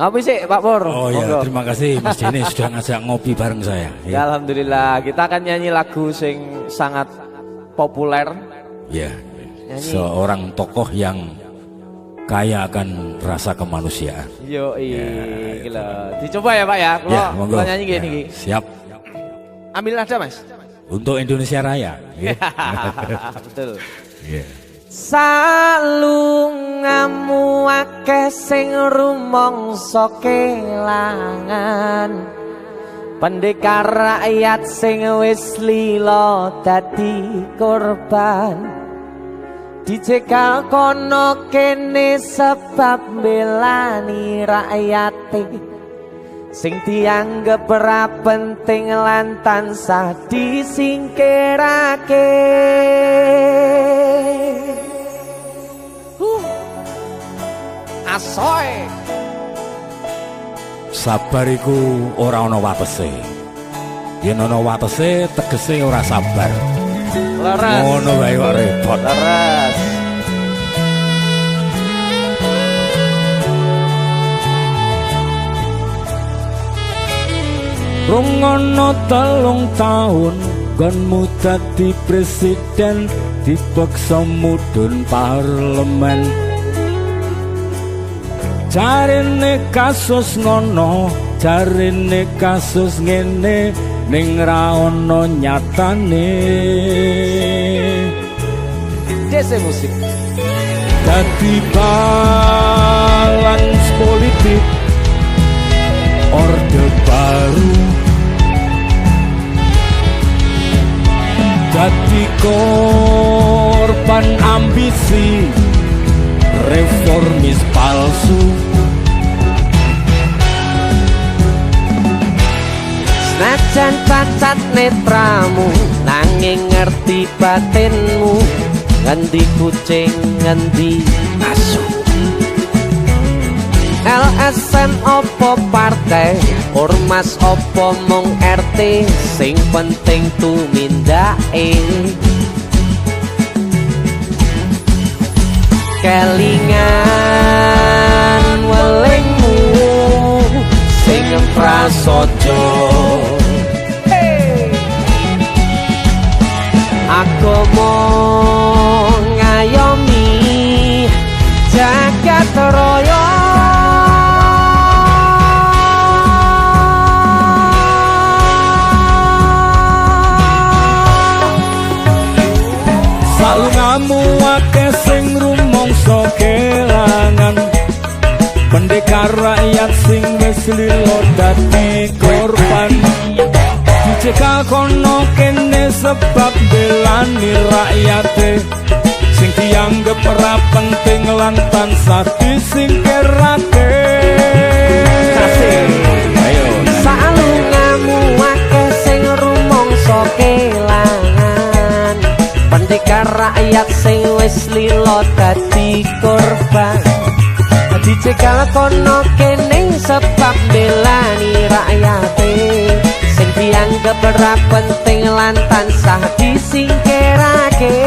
Ngopi sih Pak Pur. Oh ya, terima kasih Mas Denny sudah ngajak ngopi bareng saya. Ya, alhamdulillah, kita akan nyanyi lagu sing sangat populer. Ya, seorang tokoh yang kaya akan rasa kemanusiaan. Yo, ya, gila. Dicoba ya Pak ya. Kalau nyanyi gini. Ya, siap. Ambil nada Mas. Untuk Indonesia Raya. Betul. Yeah. Salungamu akeh sing rumangsa kelangan, pendekar rakyat sing wis lila dadi korban, dicekal kono kene sebab belani rakyate sing dianggep ora penting lan tansah disingkirake. Asoy. Sabar iku ora ana watese. Yen ana watese tegese ora sabar. Leres. Ngono wae kok repot. Leres. Rungono 3 tahun gonmu dadi presiden, dipaksa mudhun parlemen. Jarine kasus ngono, jarine kasus ngene, ning ra ono nyatane. Dese musik dadi balance politik orde baru, dadi korban ambisi reformis palsu. Senajan cacat netramu, nanging ngerti batinmu, ngendi kucing ngendi asu. LSM opo partai, ormas opo mung RT, sing penting tumindake. Kelingan welingmu sing prasaja, aku mau ngayomi jagat raya. Salungamu akeh sing rumangsa kelangan, pendekar rakyat sing wis lila dadi korban, dicekal kono kene sebab belani rakyate sing dianggep ora penting lan tansah disingkirake. Ayo salungamu akeh sing rumangsa kelangan, pendekar rakyat sing wis lila dadi korban, dicekal kono kene sebab belani rakyate sing dianggep ora penting lan tansah disingkirake.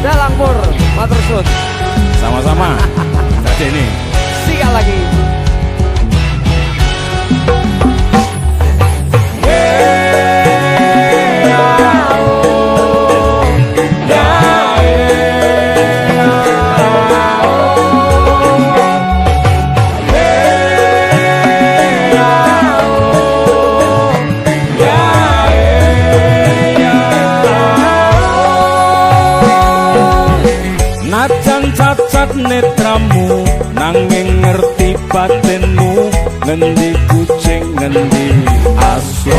Dalang Pur, matur suwun. Sama-sama. Tadi ini. Sekali lagi. Cacat netramu, nanging ngerti batinmu, ngendi kucing ngendi asu.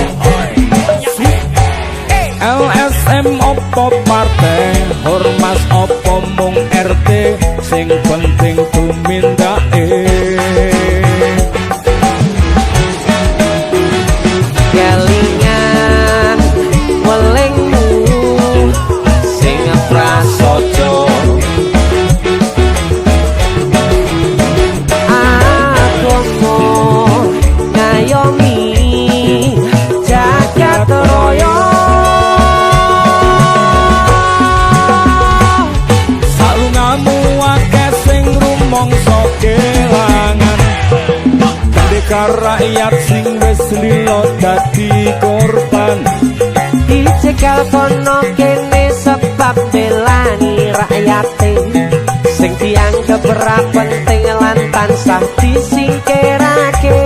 LSM opo partai, ormas opo mung RT, sing penting tumindake. Kelingan welingmu sing prasaja, jagat raya. Salungamu Tembikar rakyat sing wis lilo dadi korban. Dicegal kono kene sebab belani rakyate sing dianggep ora penting lan tansah disingkirake.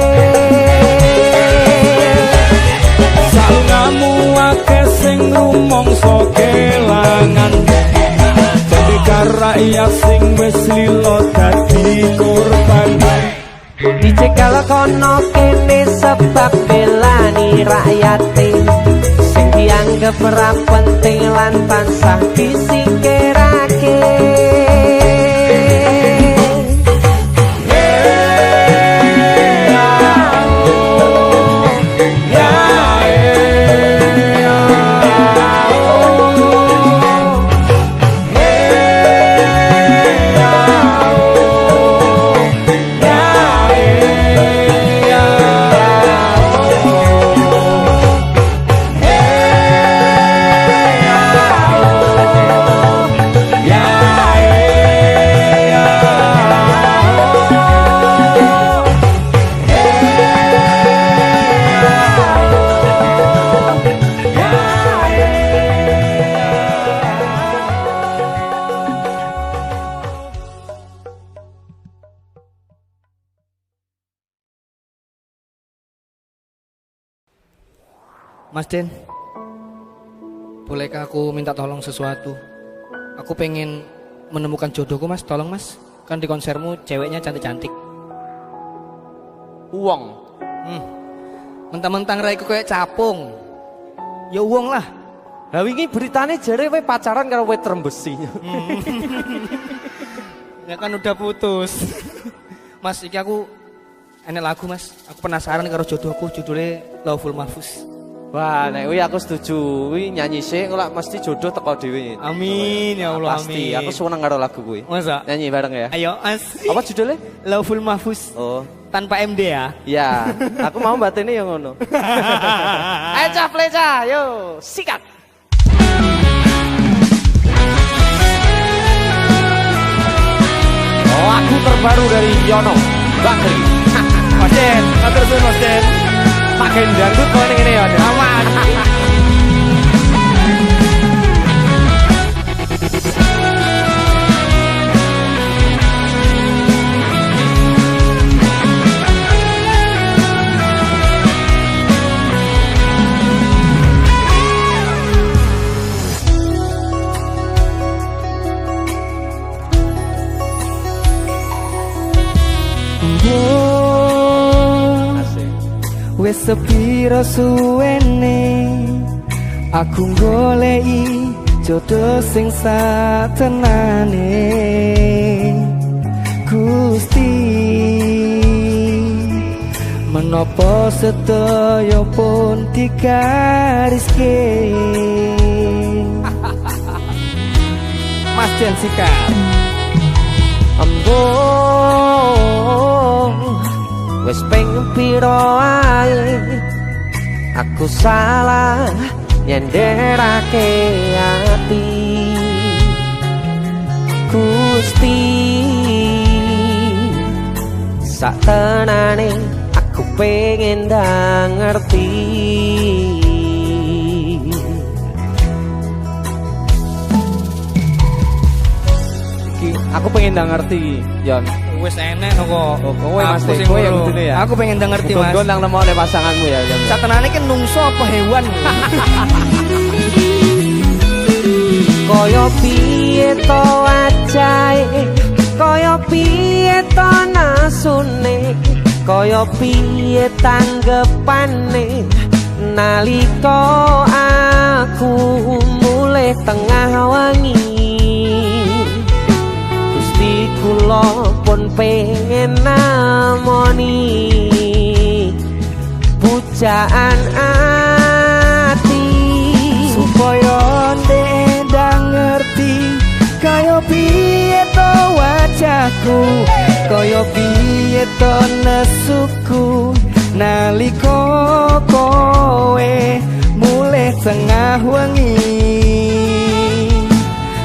Salungamu akeh sing rumangsa kelangan. Tembikar rakyat sing wis lilo dadi korban. Dicegal kono kene sebab belani rakyate sing dianggep ora penting lan tansah disingkirake. Mas Den, bolehkah aku minta tolong sesuatu? Aku pengen menemukan jodohku mas, tolong mas. Kan di konsermu ceweknya cantik-cantik. Uang. Mentang-mentang raiku kayak capung. Ya uang lah. Lah wingi beritane jare kowe pacaran karo weter besi. Ya kan udah putus. Mas, iki aku enek lagu mas. Aku penasaran karo jodohku, judulnya Lauful Mahfuz. Wah, nek kuwi aku setuju. Kuwi nyanyi sik kok mesti jodoh teko dhewe. Amin ya Allah, Pasti, amin. aku seneng karo lagu kuwi. Masa? Nyanyi bareng ya. Ayo, as. Apa judulnya? Lauful Mahfuz. Oh, Tanpa MD ya. ya. Aku mau batene yang ngono. Ayo cah play cah, yo, sikat. Lagu terbaru dari Yono Bakri. Mas Den, matur suwun Mas Den. Makin dangdut kok ning ngene ya. Aman. Wes sepiro suwene aku goleki jodoh sing satenane Gusti, menapa sedaya pun digariske. Mas Den sikat Embung wis ping piro ae aku salah nyenderake ati Gusti, sak tenane aku pengen ndang ngerti. Aku pengen ndang ngerti, Yon. wis enek kok. Oh, kowe Mas Aku sing kowe yang ngono. kudune ya. Aku pengen ngerti Mas. Gon nang nemone pasanganmu ya, Yon. Satenane ki nungso apa hewan? Kaya piye to wajahe, kaya piye to nasune, kaya piye tanggepane nalika aku mulih tengah wengi. Gusti kula pun pengen namoni pujaan ati Supaya ndang ngerti kaya piye to wajahku, kaya piye to nesuku nalika kowe mulih tengah wengi.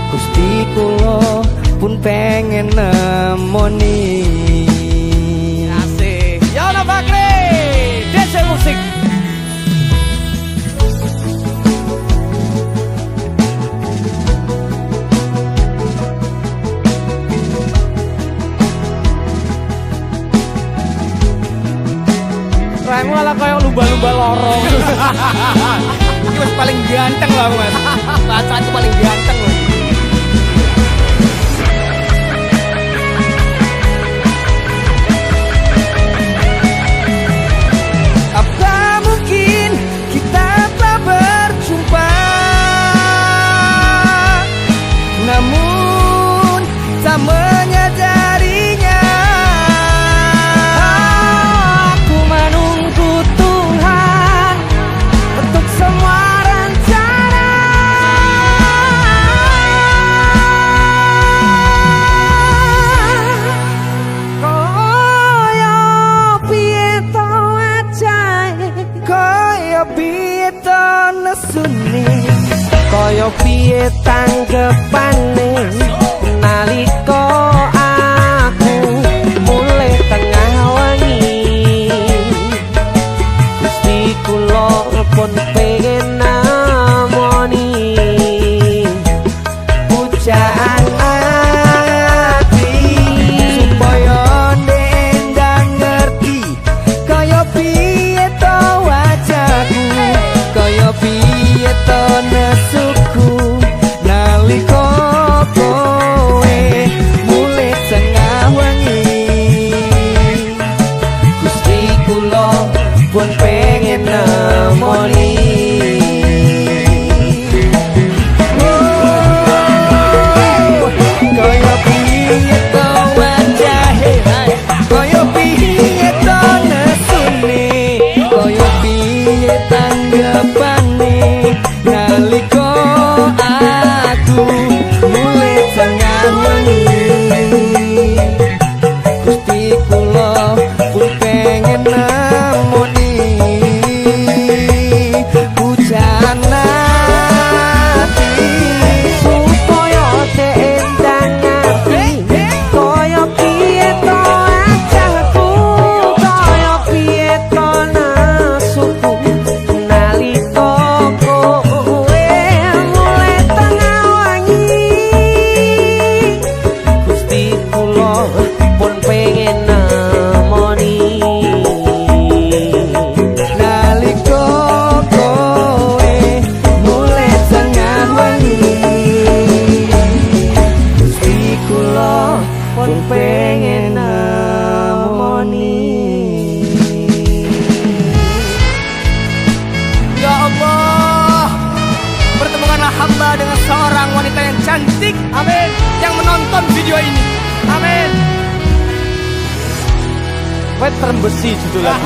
Gusti kula pun pengen nemoni. Asik. Yono Bakri. malah kayak lumba-lumba lorong. Ini mas paling ganteng loh mas. Saat itu paling ganteng loh. Apa mungkin kita tak berjumpa, namun tak menyadarinya. Aku menunggu Tuhan untuk semua rencana. Koyo piye to ajae, koyo piye to nesune, koyo piye tanggepane nalika aku mulai tengah wengi. Gusti kula pun pengen namoni pujaan ati supaya ndang ngerti kaya piye to wajahku, kaya piye to nesuku nalika kowe mulai tengah wengi. Gusti kula pun pengen nemoni. Kaya piye to wajahe, kaya piye to nesune, kaya piye tanggepane nalika aku mulai tengah wengi. Gusti kula pun pengen nemoni pujaan ati supaya teendang ati. Kaya piye to wajahku, kaya piye to nasuku nalika kowe mulai tengah wengi. Gusti kula pun pengen nemoni nalika kowe mulai tengah wengi. Gusti kula pun pengen nemoni. Ya Allah, pertemukanlah hamba dengan seorang wanita yang cantik. Amin. Yang menonton video ini. Amin. Wet terembesi judul lagu.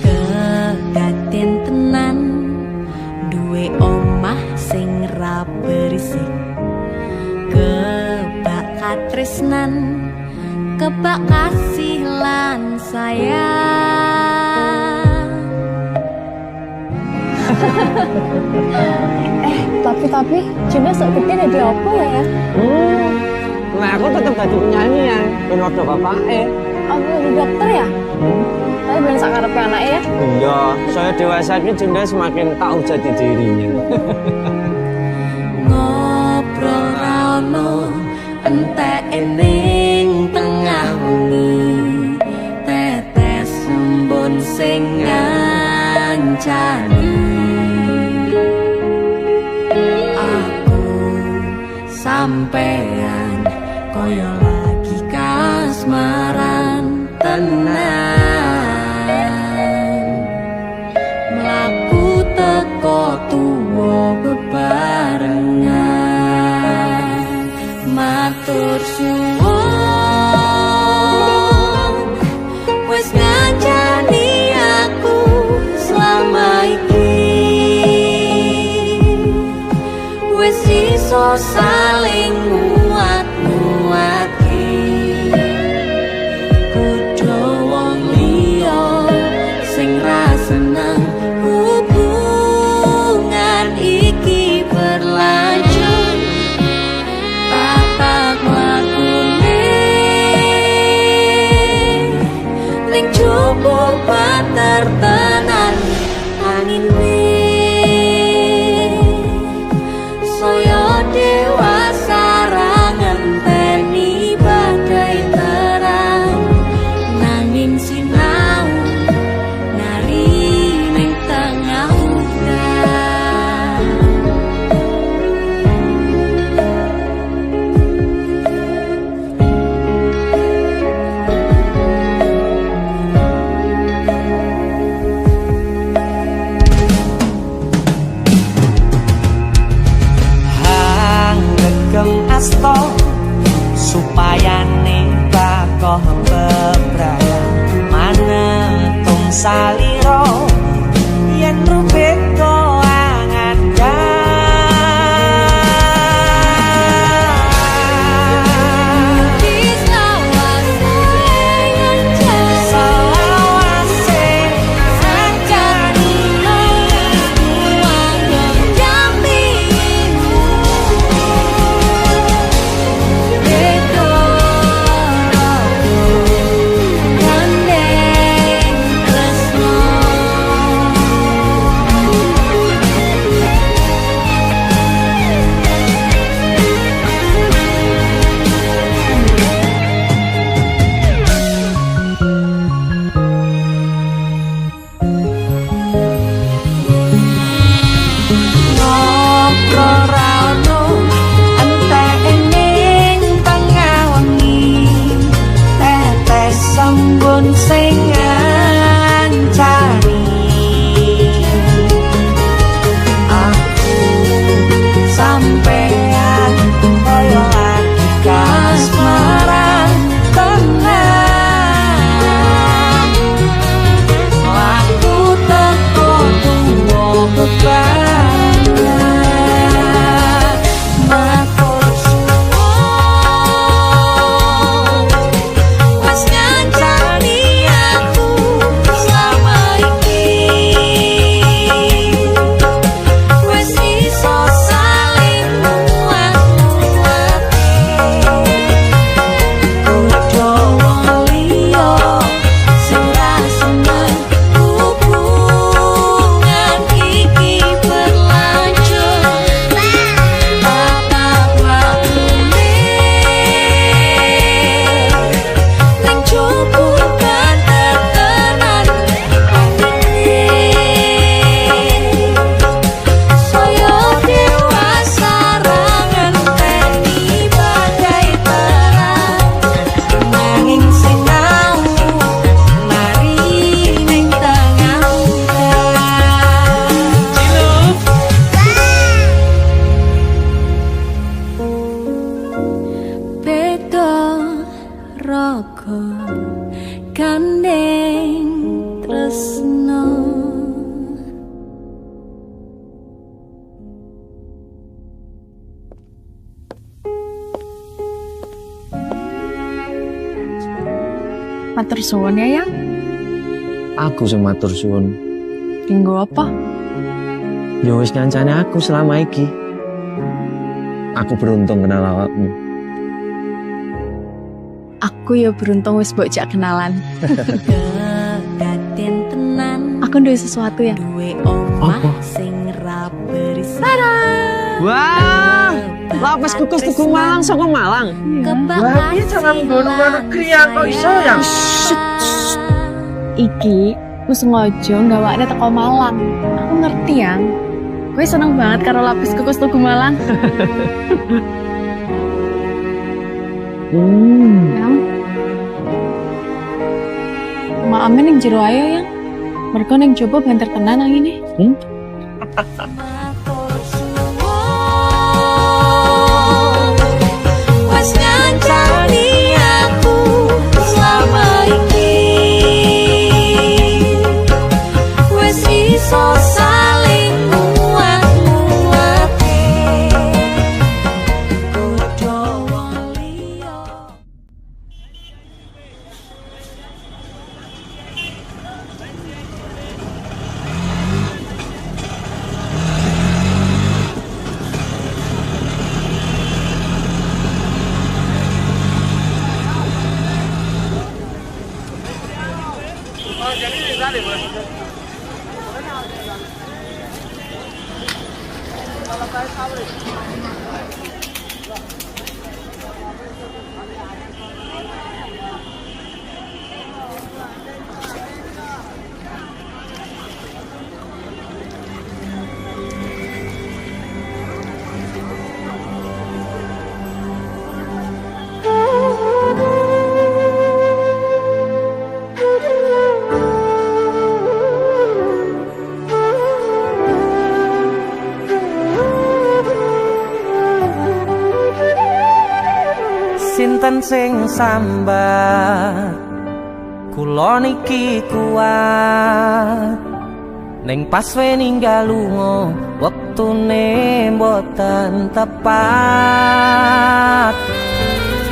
Kedaten tenan duwe omah sing ra berisik, kebak katresnan, kebak kasih lan sayang. Tapi Juna sok gede ada apa ya? Nah aku tetep dadi penyanyi ya, ben odo bapake. Apa jadi dokter ya? Tapi ben sak karepe anake ya. Iya, saya dewasa ini Junda semakin tahu jati dirinya. Ngobrol rano entek ning tengah wengi, tetes embun sing ngancani. Aku sampean koyo lagi kasmaran tenan, mlaku teko tuwa bebarengan, matur suwun wis ngancani aku selama iki, wis iso saling nguat-nguati, kudu wong liya Matur suwun ya, Yang. Aku sing matur suwun. Dinggo apa? Ya wis ngancane aku selama iki. Aku beruntung kenal awakmu. Aku ya beruntung wis mbok jak kenalan. Kedaden tenan Aku duwe sesuatu ya. duwe omah sing ra beris. Wah, lapis kukus Tugu Malang saka Malang. Wah, piye jangan nggon luar negeri ya kok iso ya? Iki aku sengaja gawakne teko Malang. Aku ngerti Yang. Gue seneng banget karo lapis kukus Tugu Malang. Yang. Maame ning jero ayo Yang. Mergo ning jowo banter tenan nang ngene. Matur suwun wis ngancani aku selama iki wis iso saling nguat-nguate kudu wong liya. Sinten sing sambat kula niki kuat ning pas we ninggal lunga wektune mboten tepat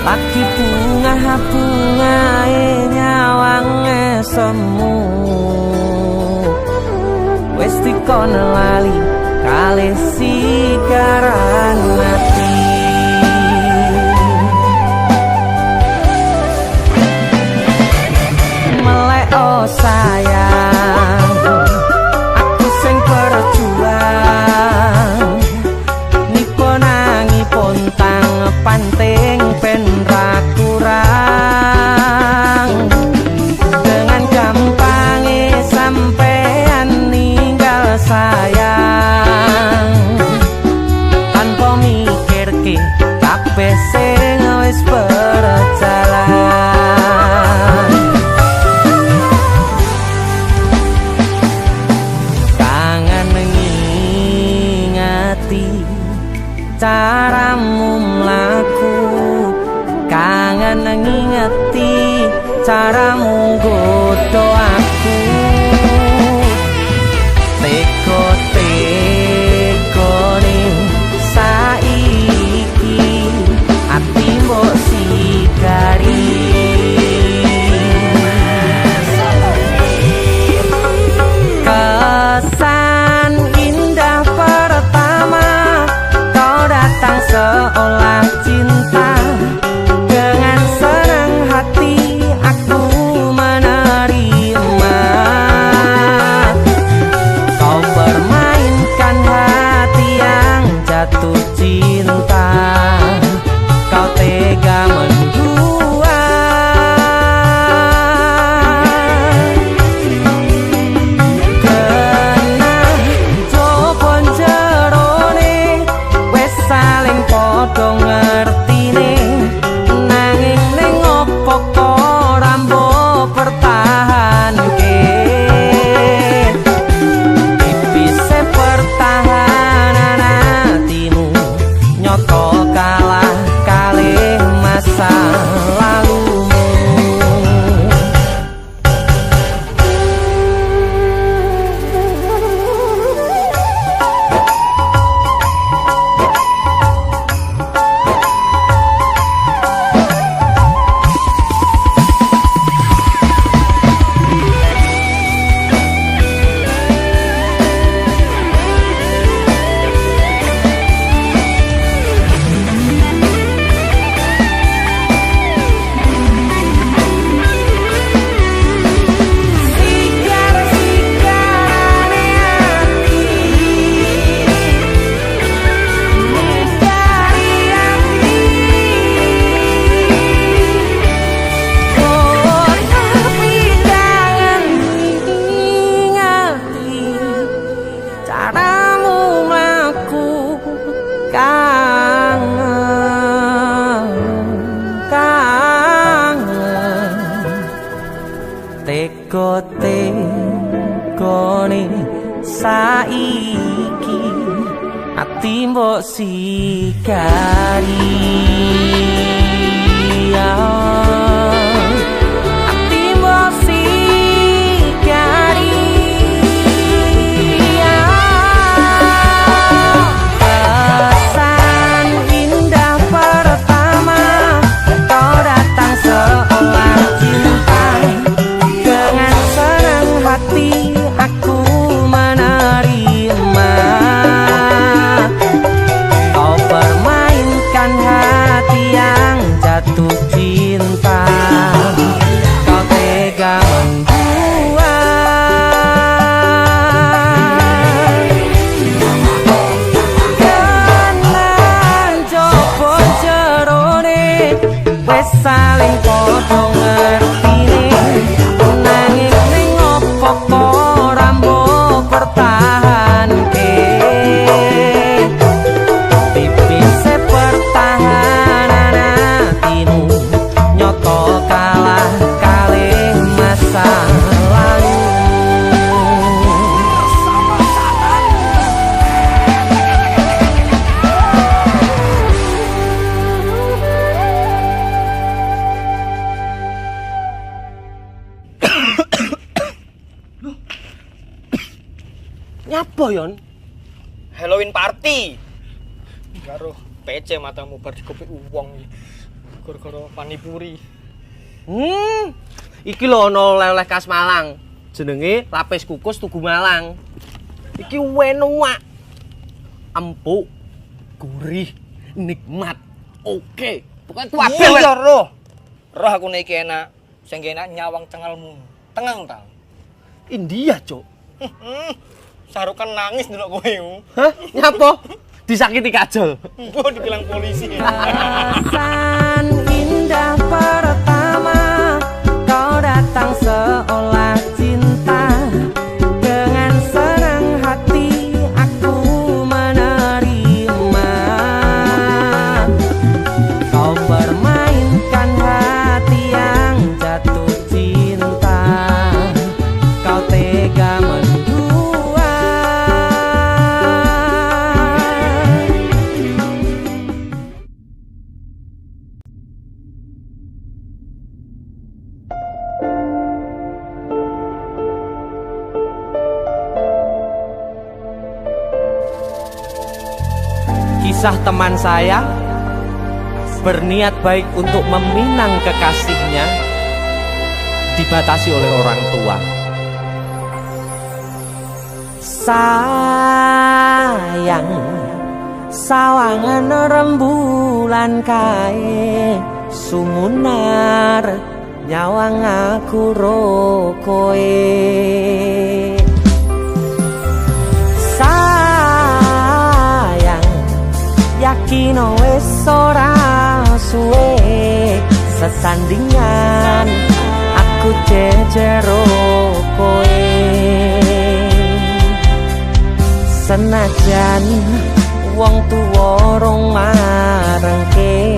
lagi bunga-bungae nyawange semu wis dikon lali kalih sikaran mati. Oh sayang, aku sing berjuang nipo nangipun tang panting ben ra kurang dengan gampangnya sampean ninggal sayang tanpa mikirke kabeh sing wis berjalan. Caramu mlaku kangen ngingeti caramu godho aku teko-tekone saiki ati mbok sigari kesan indah pertama datang seolah cinta dengan senang hati aku menerima kau permainkan hati yang jatuh cinta kau tega mendua kena jopon jerone saling podo ngertine nanging ning opo kok rambo pertahanke tipise pertahanan hatimu nyoto kalah kalih masa lalumu. kangen tegone saiki ati mbok sikari ati mbok sikari kesan indah pertama kau datang seolah cinta dengan senang hati aku menerima kau permainkan hati yang jatuh cinta kau tega membuat jangan coba jerone wes saling podo ngertine nanging ning opo rambo pertahanke tipise pertahanan hatimu nyoto kalah kalih masa lalu nyapa yon Halloween party. Karo PC matamu bar dikopi uwong iki. Gara-gara panipuri. Iki lho ana oleh-oleh khas Malang. Jenenge lapis kukus Tugu Malang. Iki enak. Empuk, gurih, nikmat. Oke. Pokoknya Kabeh ya roh. Roh aku nek iki enak. Sing enak nyawang cengelmu. Tengang ta. India, Cuk. Sarukan nangis ndelok kowe. Hah? Nyapa? Disakiti kajol. Mbok dibilang polisi. Kesan indah pertama kau datang seolah cinta dengan senang hati aku menerima kau permainkan hati yang jatuh cinta kau tega menduat kisah teman saya berniat baik untuk meminang kekasihnya dibatasi oleh orang tua. Sayang sawangan rembulan kae sumunar nyawang aku rokoe. Yakin wis ora suwe sesandingan aku jejero kowe senajan wong tuwa rong marengke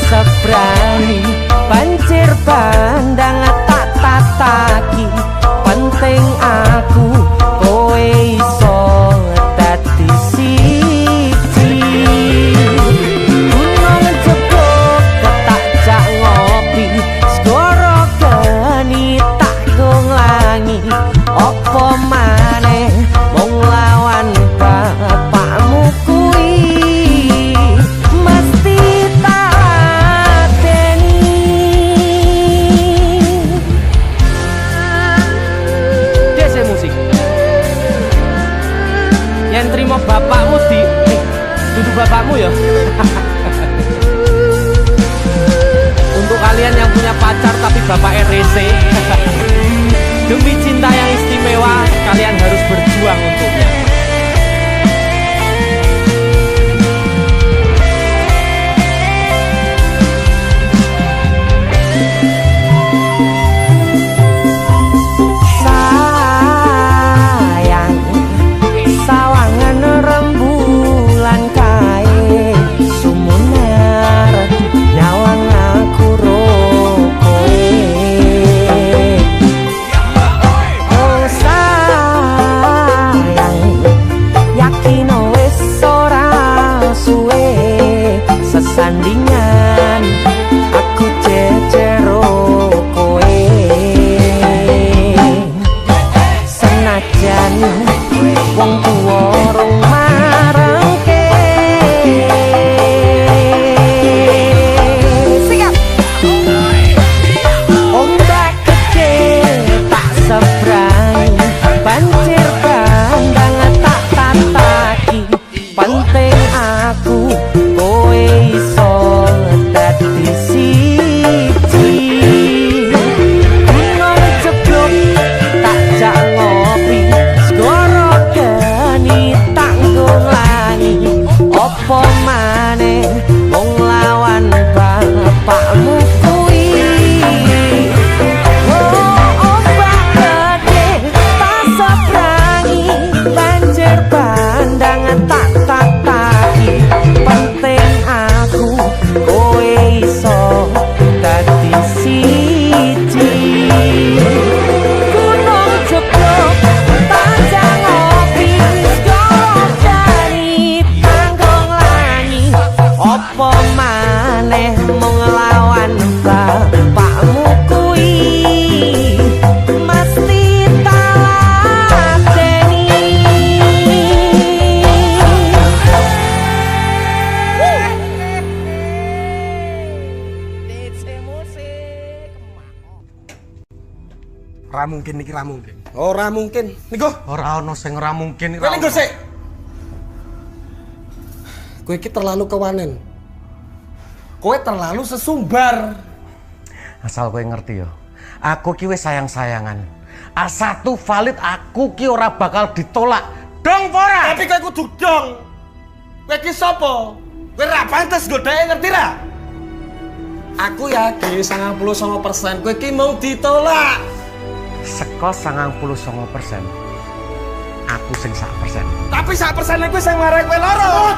sebrani banjir bandang tak tataki penting aku kowe iso dadi siji gunung jebuk tak jak ngopi segoro geni tak gonglangi opo maneh mung lawan bapakmu kuwi mesti terima bapakmu duduk bapakmu ya. Untuk kalian yang punya pacar tapi bapaknya rese, demi cinta yang istimewa kalian harus berjuang untuknya. kelingan aku jejero kowe senajan wong tuwa rong marengke sikap ombak kecil tak seberang banjir bandang tak tataki penting aku kowe iso dadi siji gunung jeblok tak jak ngopi segoro geni tanggung langi opo maneh wong lawan bapakmu kuwi ombak gede tak seberangi banjir bandang tak tataki penting aku kowe iso dadi siji gunung jeblok panjang ngopi segoro dari tanggung langi opo maneh mung lawan bapakmu kuwi mesti talateni Ra mungkin niki ra mungkin. Ora mungkin. Niku Ora ono sing ora mungkin. kowe linggo sik. Kowe iki terlalu kewanen. Kowe terlalu sesumbar. Asal kowe ngerti ya. Aku ki wis sayang-sayangan. A1 valid aku ki ora bakal ditolak. Dong ora? Tapi kowe kudu dong. Kowe iki sapa? Kowe ra pantes godhae ngerti ra? Aku yakin 99% kowe iki mau ditolak. Seko 99%. Aku sing 1%. Tapi 1% kowe sing marek kowe loro.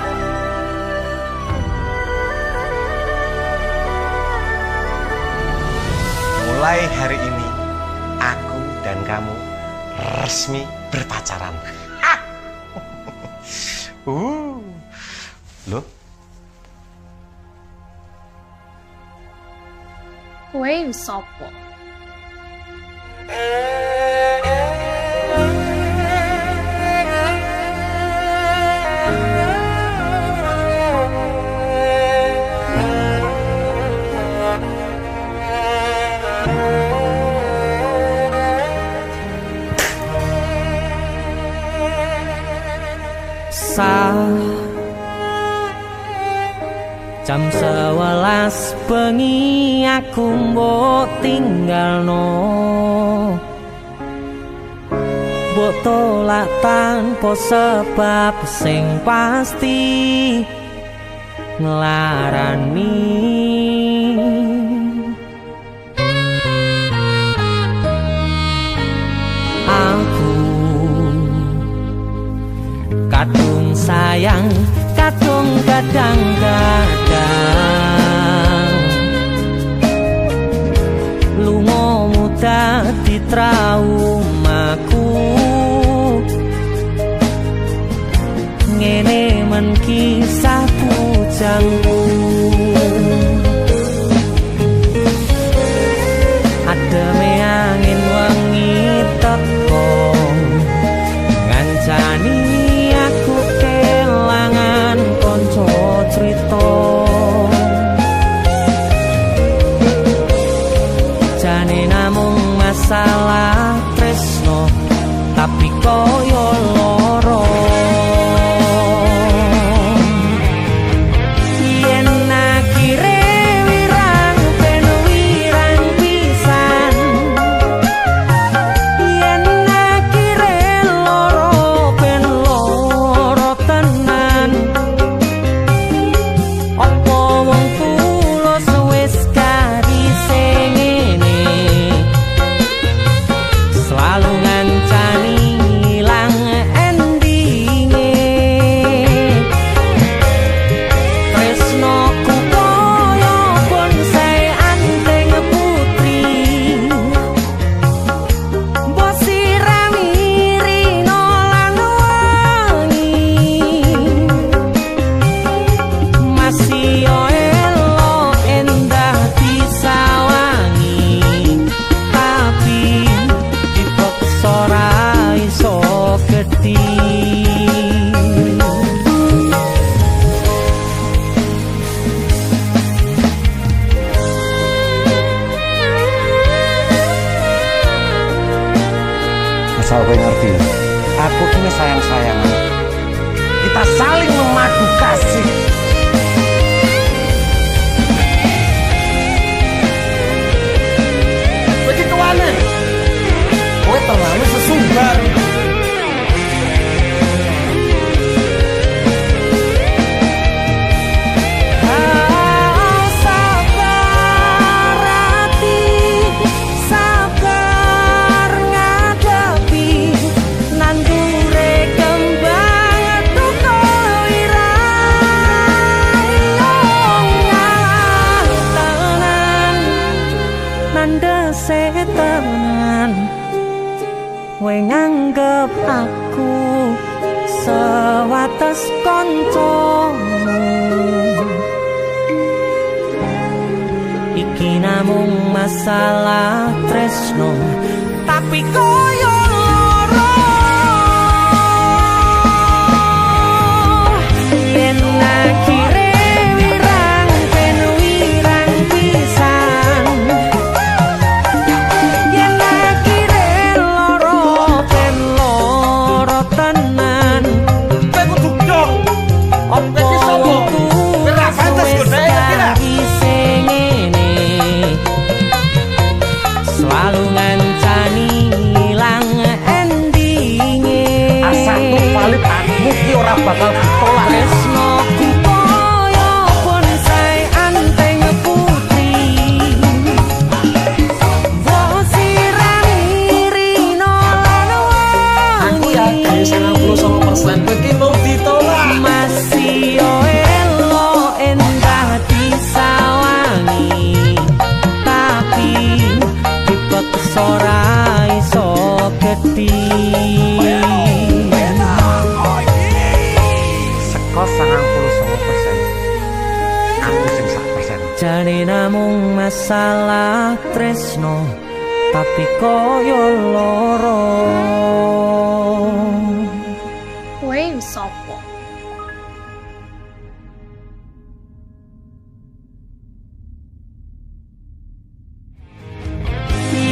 Mulai hari ini aku dan kamu resmi berpacaran. Loh? Kowe sopo? Jam 11 bengi aku mbok tinggalno mbok tolak tanpa sebab sing pasti nglarani aku kadung sayang kadung kadang-kadang lungamu dadi traumaku ngene men kisah bujangku ademe angin wengi teko ngancani aku kelangan konco cerita jane namung masalah Asal kowe ngerti, aku kini sayang-sayangan. Kita saling memadu kasih. Begitu aneh. Kowe terlalu sesumbar. Kowe nganggep aku sewates kancamu. Iki namung masalah tresno, tapi koyo loro. Yen akhire wirang ben wirang pisan. Yen akhire loro ben loro tenan. Kowe kudu dong. Opo iki sapa? Kowe ra pantes godhae kira. Selalu ngancani ilang endinge. Asal valid aku ki ora bakal ditolak. Tresnoku koyo bonsai anteng putri. Wosirani rino lan Aku yakin 99% kowe iki mau ditolak. masih yo elo endah disawangi, tapi dipaksa ora iso gedhi. Seko 99%. Aku sing 100%. Jane namung masalah tresno, tapi koyo loro. Kowe sopo?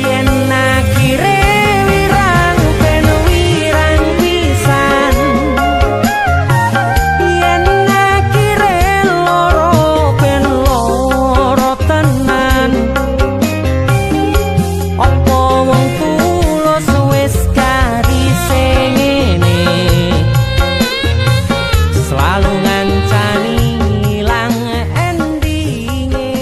Yen akhire wirang ben wirang pisan. Yen akhire loro ben loro tenan. Apa wong tulus wis karise ngene. Selalu ngancani ilang endinge.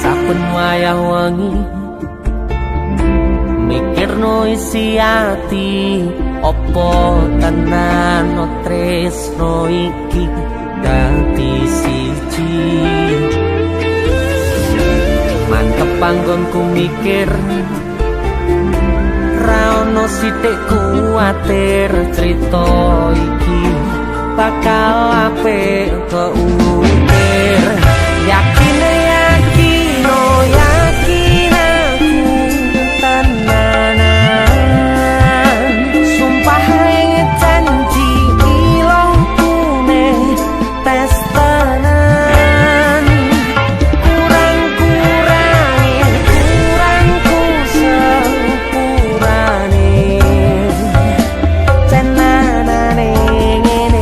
Saben wayah wengi mikirno isi ati, opo tenan tresno iki dadi siji. Mantep panggonku mikir, ra ono sithik kuwatir, crita iki bakal apik keutir. Yakin yakin oh yakin aku tenanan, sumpah ing janji ilongkune tes tenan. Kurangku sepurane tenanane ngene.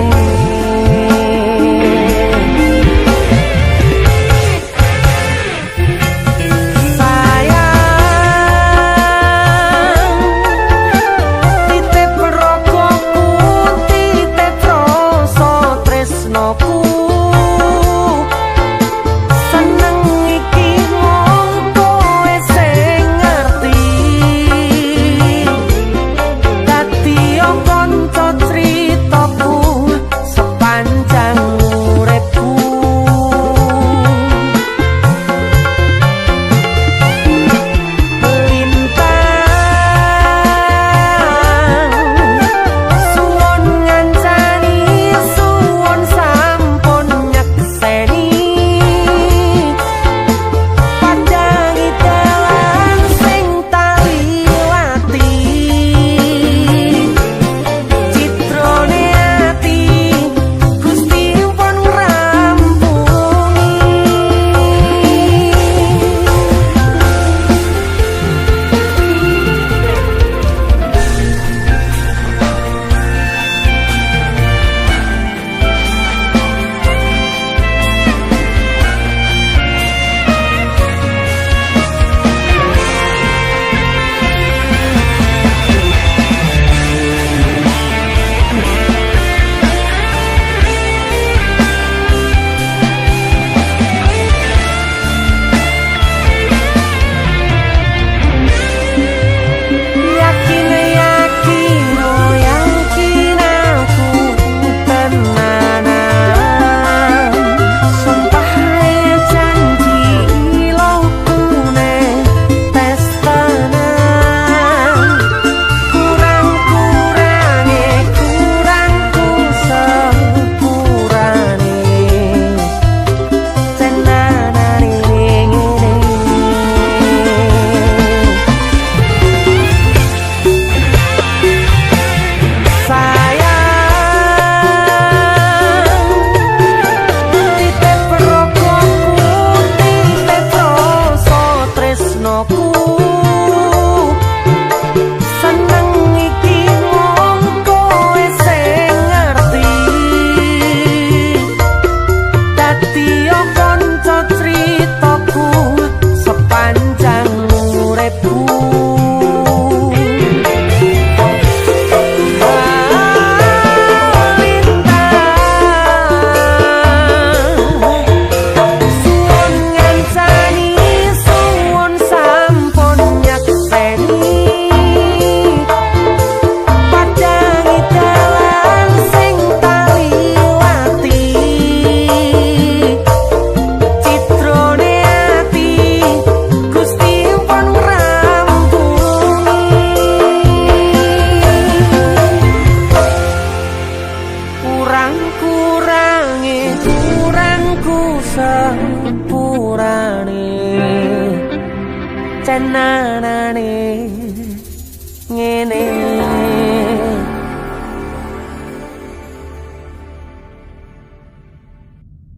ngene